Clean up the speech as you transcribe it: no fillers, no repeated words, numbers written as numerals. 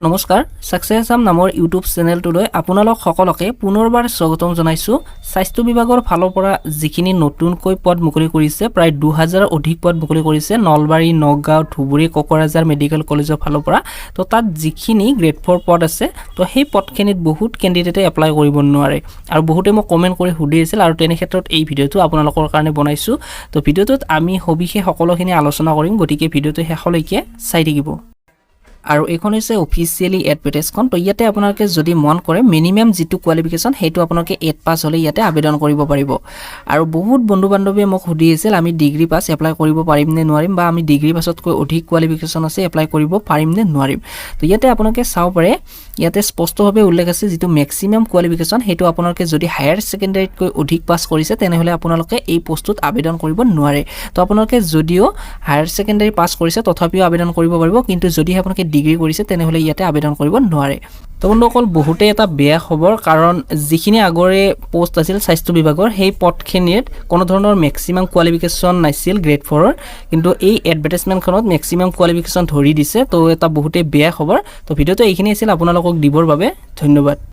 নমস্কাৰ সাকসেস আসাম নামৰ ইউটিউব চেনেলটোলৈ আপোনালোক সকলোকে পুনৰবাৰ স্বাগতম জনাইছো স্বাস্থ্য বিভাগৰ ফালৰ পৰা যিখিনি নতুনকৈ পদ মুকলি কৰিছে প্ৰায় 2000 অধিক পদ মুকলি কৰিছে নলবাৰী নগাঁও ধুবুৰী কোকৰাঝাৰ মেডিকেল কলেজৰ ফালৰ পৰা তো তাত যিখিনি গ্ৰেড 4 পদ আছে তো সেই পদখিনিত বহুত ক্যান্ডিডেটে এপ্লাই কৰিব নোৱাৰে আৰু বহুতে মোক কমেন্ট কৰি সুধি আছিল আৰু তেনে ক্ষেত্ৰত এই ভিডিওটো আপোনালোকৰ কাৰণে বনাইছো তো ভিডিওটোত আমি হবিখে সকলোখিনি আলোচনা কৰিম গতিকে ভিডিওটো শেষলৈকে চাই থাকিব আৰু এখন হৈছে অফিচিয়ালি এডভাৰটাইজখন তো ইয়াতে আপোনালোকে যদি মন কৰে মিনিমাম যেটো কোৱালিফিকেশন হেতু আপোনালোকে 8 পাস হলে ইয়াতে আবেদন কৰিব পাৰিব আৰু বহুত বন্ধু বান্ধৱীয়ে মোক সুধি আছিল আমি ডিগ্ৰী পাস এপ্লাই কৰিব পাৰিম নে নোৱাৰিম বা আমি ডিগ্ৰী পাসতকৈ অধিক কোৱালিফিকেশন আছে এপ্লাই কৰিব পাৰিম নে নোৱাৰিম তো ইয়াতে আপোনালোকে চাও পাৰে ইয়াতে স্পষ্টভাৱে উল্লেখ আছে যেটো ম্যাক্সিমাম কোৱালিফিকেশন হেতু আপোনালোকে যদি হায়াৰ সেকেন্ডাৰীতকৈ অধিক পাস কৰিছে তেনেহলে আপোনালোকে এই পোষ্টত আবেদন কৰিব নোৱাৰে তো আপোনালোকে যদিও হায়াৰ সেকেন্ডাৰী পাস কৰিছে তথাপিও আবেদন কৰিব পাৰিব কিন্তু যদি আপোনালোকে ডিগ্ৰী কৰিছে তেনেহলে ইয়াতে আবেদন কৰিব নোৱাৰে তো বন্ধুসকল বহুতে এটা বেয়া খবৰ কাৰণ যিখিনি আগৰে পোষ্ট আছিল স্বাস্থ্য বিভাগৰ সেই পদখিনিত কোনো ধৰণৰ ম্যাক্সিমাম কোৱালিফিকেশন নাছিল গ্ৰেড 4 ৰ কিন্তু এই এডভাৰটাইজমেন্টখনত ম্যাক্সিমাম কোৱালিফিকেশন ধৰি দিছে তো এটা বহুতে বেয়া খবৰ তো ভিডিওটো এইখিনি আছিল আপোনালোকক দিবৰ বাবে ধন্যবাদ